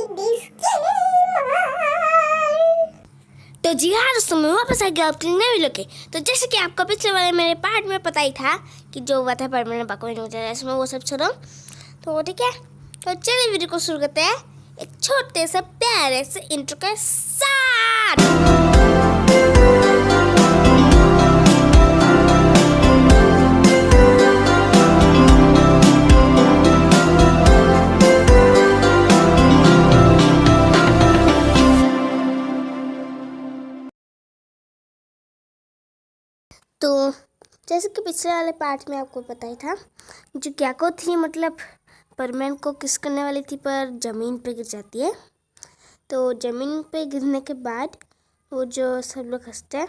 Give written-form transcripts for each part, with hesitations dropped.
तो जी हाँ दोस्तों, मैं वापस आ गया अपने नए वीडियो के। तो जैसे कि आपको पिछले वाले मेरे पार्ट में पता ही था कि जो हुआ था परमानेंट पाको इसमें वो सब छोड़ो। तो ठीक है, तो चलिए वीडियो को शुरू करते हैं एक छोटे से प्यारे से इंट्रो के साथ। तो जैसे कि पिछले वाले पार्ट में आपको पता ही था, जो क्याको थी मतलब परमेंट को किस करने वाली थी पर ज़मीन पे गिर जाती है। तो ज़मीन पे गिरने के बाद वो जो सब लोग हंसते हैं,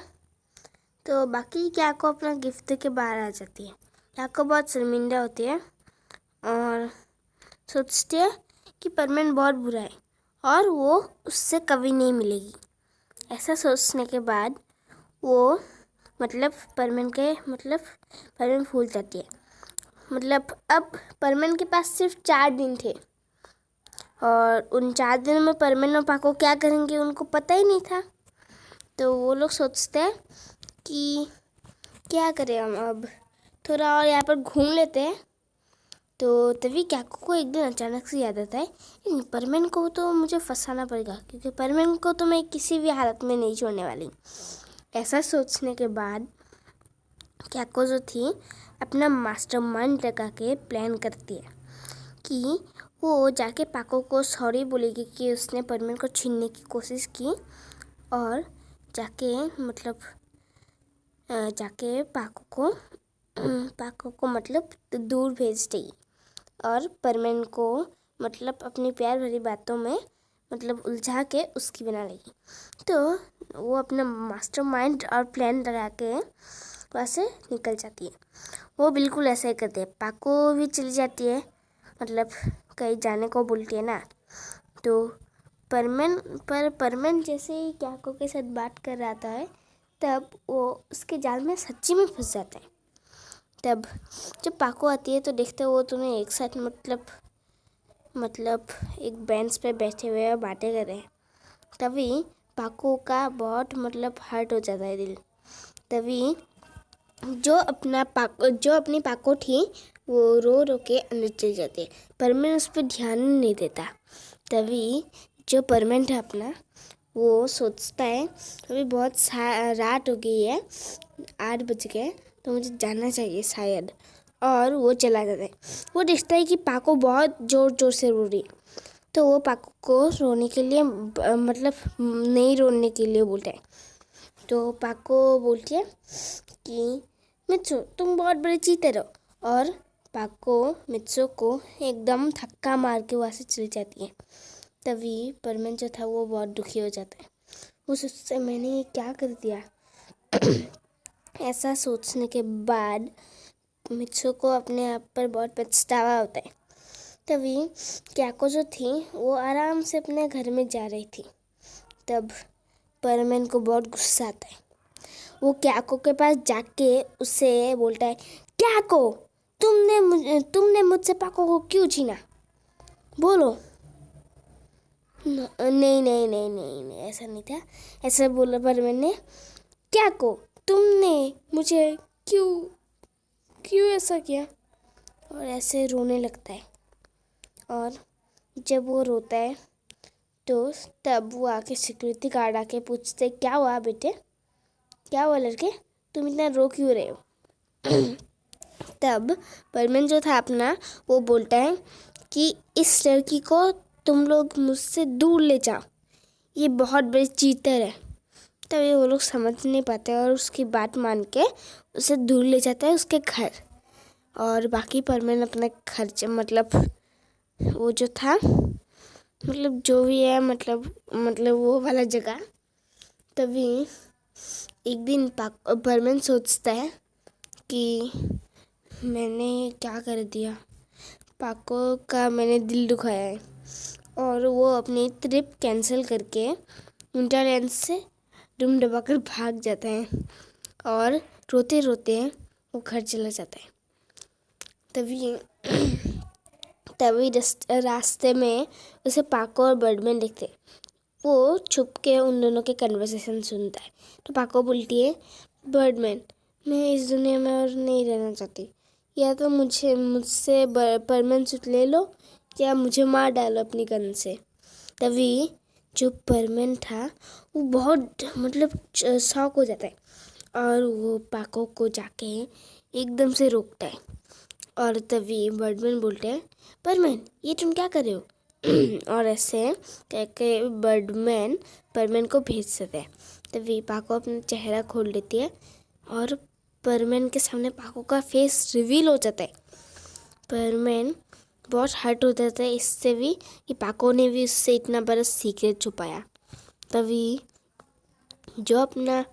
तो बाकी क्याको अपना गिफ्ट के बाहर आ जाती है। क्याको बहुत शर्मिंदा होती है और सोचती है कि परमेंट बहुत बुरा है और वो उससे कभी नहीं मिलेगी। ऐसा सोचने के बाद वो परमेंट भूल जाती है। मतलब अब परमेंट के पास सिर्फ 4 दिन थे और उन 4 दिनों में परमेंट और पाको क्या करेंगे उनको पता ही नहीं था। तो वो लोग सोचते हैं कि क्या करें हम, अब थोड़ा और यहाँ पर घूम लेते हैं। तो तभी क्याको को एक दिन अचानक से याद आता है, परमेंट को तो मुझे फंसाना पड़ेगा क्योंकि परमेंट को तो मैं किसी भी हालत में नहीं छोड़ने वाली। ऐसा सोचने के बाद क्याको जो थी अपना मास्टरमाइंड लगा के प्लान करती है कि वो जाके पाको को सॉरी बोलेगी कि उसने परमेंट को छीनने की कोशिश की और जाके पाको को मतलब दूर भेज देगी और परमेंट को मतलब अपनी प्यार भरी बातों में मतलब उलझा के उसकी बना लेगी। तो वो अपना मास्टरमाइंड और प्लान लगा के वहाँ से निकल जाती है। वो बिल्कुल ऐसा ही करती है। पाको भी चली जाती है, मतलब कहीं जाने को बोलती है ना। तो परमेंट जैसे ही क्याको के साथ बात कर रहा था है, तब वो उसके जाल में सच्ची में फंस जाता है। तब जब पाको आती है तो देखते वो तुम्हें एक साथ मतलब एक बेंच पे बैठे हुए और बातें कर रहे हैं। तभी पाको का बहुत हर्ट हो जाता है दिल। तभी जो अपनी पाको थी वो रो रो के अंदर चली जाती है। परमेंट उस पर ध्यान नहीं देता। तभी जो परमेंट है अपना, वो सोचता है अभी बहुत रात हो गई है, 8 बज गए, तो मुझे जाना चाहिए शायद। और वो चला जाता है। वो देखता है कि पाको बहुत ज़ोर ज़ोर से रो रही है। तो वो पाको को रोने के लिए नहीं रोने के लिए बोलता है। तो पाको बोलती है कि मित्सु तुम बहुत बड़े चीटर हो, और पाको मित्सु को एकदम धक्का मार के वहाँ से चली जाती है। तभी परमेंट जो था वो बहुत दुखी हो जाता है। वो सोचता है मैंने ये क्या कर दिया। ऐसा सोचने के बाद मित्सु को अपने आप पर बहुत पछतावा होता है। तभी क्याको जो थी वो आराम से अपने घर में जा रही थी। तब परमेंट को बहुत गुस्सा आता है। वो क्याको के पास जाके उससे बोलता है, क्याको तुमने मुझसे पाको को क्यों छीना, बोलो। नहीं, ऐसा नहीं था। ऐसा बोला परमेंट ने, क्याको तुमने मुझे क्यों ऐसा किया, और ऐसे रोने लगता है। और जब वो रोता है तो तब वो आके सिक्योरिटी गार्ड आके पूछते, क्या हुआ बेटे, क्या हुआ लड़के, तुम इतना रो क्यों रहे हो। तब परमेंट जो था अपना वो बोलता है कि इस लड़की को तुम लोग मुझसे दूर ले जाओ, ये बहुत बड़ी चीटर है। तभी वो लोग समझ नहीं पाते और उसकी बात मान के उसे दूर ले जाता है उसके घर। और बाकी परमेंट अपने खर्च वो जो था जो भी है वो वाला जगह। तभी एक दिन परमेंट सोचता है कि मैंने क्या कर दिया, पाको का मैंने दिल दुखाया है। और वो अपनी ट्रिप कैंसिल करके विंटरलैंड से डूम दबाकर भाग जाता है और रोते रोते वो घर चला जाता है। तभी तभी रास्ते में उसे पाको और बर्डमैन दिखते। वो छुप के उन दोनों के कन्वर्सेशन सुनता है। तो पाको बोलती है, बर्डमैन, मैं इस दुनिया में और नहीं रहना चाहती। या तो मुझसे परमानेंट सूट ले लो या मुझे मार डालो अपनी गन से। तभी जो परमानेंट था वो बहुत शॉक हो जाता है और वो पाको को जाके एकदम से रोकता है। और तभी बर्डमैन बोलते हैं, परमैन ये तुम क्या कर रहे हो? और ऐसे कह के बर्डमैन परमैन को भेज देते हैं। तभी पाको अपना चेहरा खोल लेती है और परमैन के सामने पाको का फेस रिवील हो जाता है। परमैन बहुत हर्ट हो जाता है इससे भी कि पाको ने भी उससे इतना बड़ा सीक्रेट छुपाया। तभी जो अपना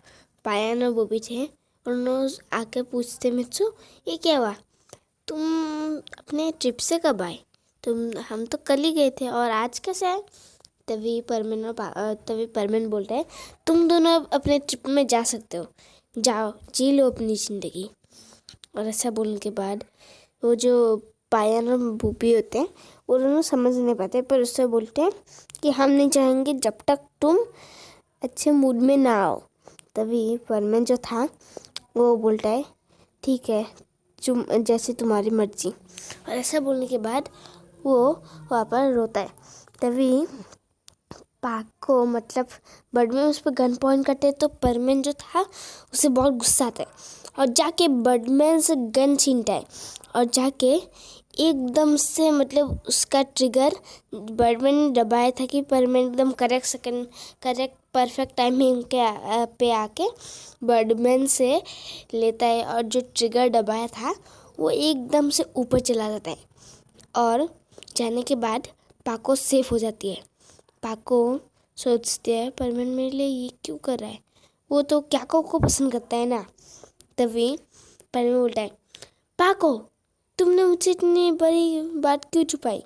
पायन और बॉबी थे उन्होंने आके पूछते, मित्सु ये क्या हुआ? तुम अपने ट्रिप से कब आए? हम तो कल ही गए थे और आज कैसे आए? तभी परमैन बोलता है, तुम दोनों अब अपने ट्रिप में जा सकते हो, जाओ जी लो अपनी ज़िंदगी। और ऐसा बोलने के बाद वो जो पायन और बूबी होते हैं वो दोनों समझ नहीं पाते, पर उससे बोलते हैं कि हम नहीं चाहेंगे जब तक तुम अच्छे मूड में ना आओ। तभी परमैन जो था वो बोलता है, ठीक है जैसे तुम्हारी मर्जी। और ऐसा बोलने के बाद वो वहाँ पर रोता है। तभी पाको बर्डमैन उस पर गन पॉइंट करते हैं। तो परमैन जो था उसे बहुत गुस्सा आता है और जाके बर्डमैन से गन छीनता है और जाके एकदम से उसका ट्रिगर बर्डमैन ने दबाया था कि परमैन एकदम करेक्ट परफेक्ट टाइमिंग पे आके बर्डमैन से लेता है और जो ट्रिगर दबाया था वो एकदम से ऊपर चला जाता है। और जाने के बाद पाको सेफ हो जाती है। पाको सोचती है, परमैन मेरे लिए ये क्यों कर रहा है? वो तो क्याको को पसंद करता है ना। तभी परमैन बोलता है, पाको तुमने मुझसे इतनी बड़ी बात क्यों छुपाई?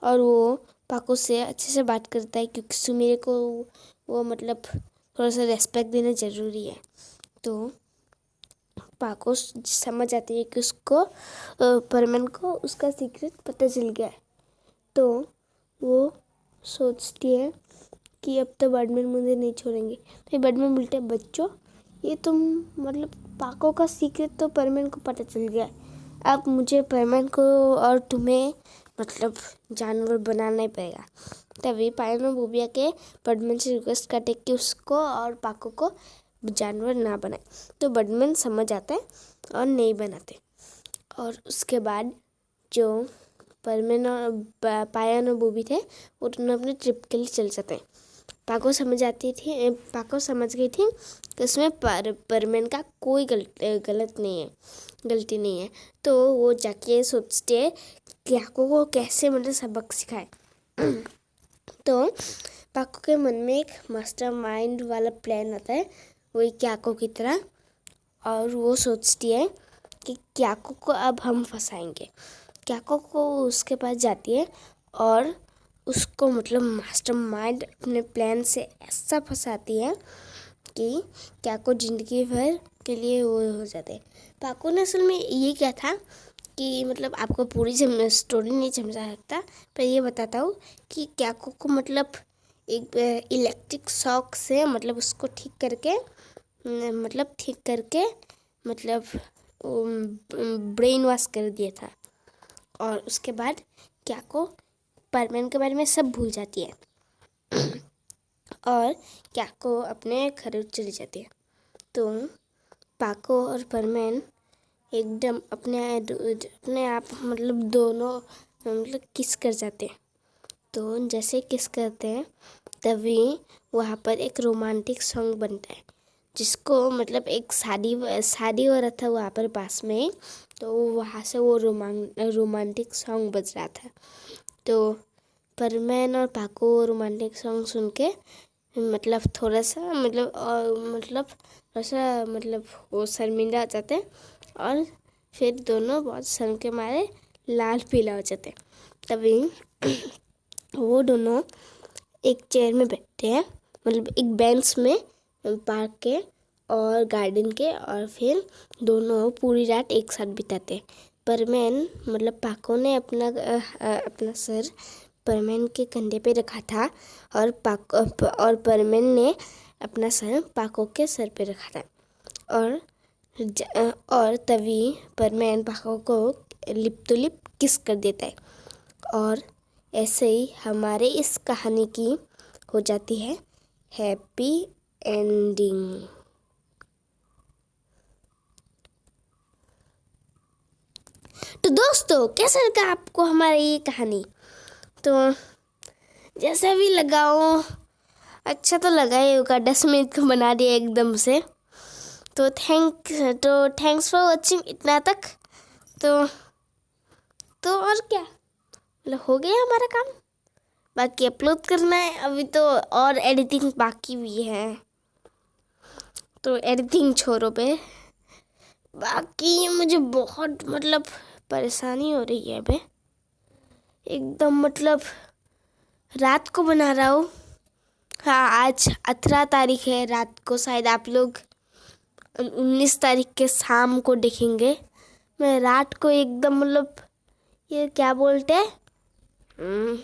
और वो पाको से अच्छे से बात करता है क्योंकि सुमेरे को वो थोड़ा सा रेस्पेक्ट देना ज़रूरी है। तो पाको समझ आती है कि उसको परमैन को उसका सीक्रेट पता चल गया है। तो वो सोचती है कि अब तो बर्डमैन मुझे नहीं छोड़ेंगे। तो बर्डमैन बोलते हैं, बच्चों ये तुम पाको का सीक्रेट तो परमैन को पता चल गया है, अब मुझे परमैन को और तुम्हें जानवर बनाना ही पड़ेगा। तभी पायन और बूबिया के बर्डमैन से रिक्वेस्ट करते कि उसको और पाको को जानवर ना बनाए। तो बर्डमैन समझ आता है और नहीं बनाते। और उसके बाद जो परमैन और पायन और बूबी थे वो दोनों अपने ट्रिप के लिए चल जाते हैं। पाको समझ गई थी कि उसमें परमैन का कोई गलती नहीं है। तो वो जाके सोचते हैं क्याको को कैसे सबक सिखाए। तो पाको के मन में एक मास्टरमाइंड वाला प्लान आता है वही क्याको की तरह। और वो सोचती है कि क्याको को अब हम फंसाएंगे। क्याको को उसके पास जाती है और उसको मास्टरमाइंड अपने प्लान से ऐसा फंसाती है कि क्याको ज़िंदगी भर के लिए वो हो जाते हैं। पाको ने असल में ये क्या था कि आपको पूरी स्टोरी नहीं समझा सकता, पर ये बताता हूँ कि क्याको को एक इलेक्ट्रिक शॉक से उसको ठीक करके ब्रेन वॉश कर दिया था। और उसके बाद क्याको परमैन के बारे में सब भूल जाती है और क्याको अपने घर चली जाती है। तो पाको और परमैन एकदम अपने आप दोनों किस कर जाते हैं। तो जैसे किस करते हैं तभी वहाँ पर एक रोमांटिक सॉन्ग बनता है जिसको एक शादी हो रहा था वहाँ पर पास में। तो वहाँ से वो रोमांटिक सॉन्ग बज रहा था। तो परमैन और पाको रोमांटिक सॉन्ग सुन के थोड़ा सा वो शर्मिंदा हो जाते हैं और फिर दोनों बहुत शर्म के मारे लाल पीला हो जाते हैं। तभी वो दोनों एक चेयर में बैठते हैं एक बेंच में पार्क के और गार्डन के, और फिर दोनों पूरी रात एक साथ बिताते हैं। परमैन मतलब पाको ने अपना सर परमैन के कंधे पे रखा था और परमैन ने अपना सर पाको के सर पे रखा था। और तभी परमैन पाको को लिप टू लिप किस कर देता है। और ऐसे ही हमारे इस कहानी की हो जाती है हैप्पी एंडिंग। तो दोस्तों, कैसा लगा आपको हमारी ये कहानी? तो जैसा भी लगाओ, अच्छा तो लगा ही होगा। 10 मिनट को बना दिया एकदम से। तो थैंक्स फॉर वॉचिंग इतना तक। तो और क्या, मतलब हो गया हमारा काम। बाकी अपलोड करना है अभी तो, और एडिटिंग बाकी भी है। तो एडिटिंग छोड़ो पे, बाकी मुझे बहुत मतलब परेशानी हो रही है बे। एकदम मतलब रात को बना रहा हूँ। हाँ, आज 18 तारीख है, रात को शायद आप लोग 19 तारीख के शाम को देखेंगे। मैं रात को एकदम मतलब ये क्या बोलते हैं,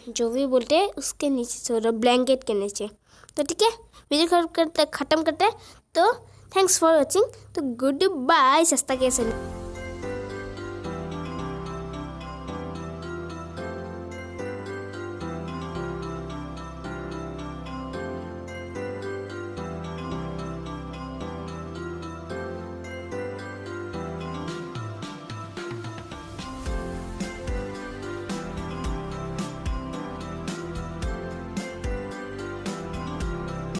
जो भी बोलते हैं उसके नीचे सो रहा, ब्लैंकेट के नीचे। तो ठीक है, वीडियो ख़त्म करते हैं। तो थैंक्स फॉर वॉचिंग। तो गुड बाय। सस्ता कैसे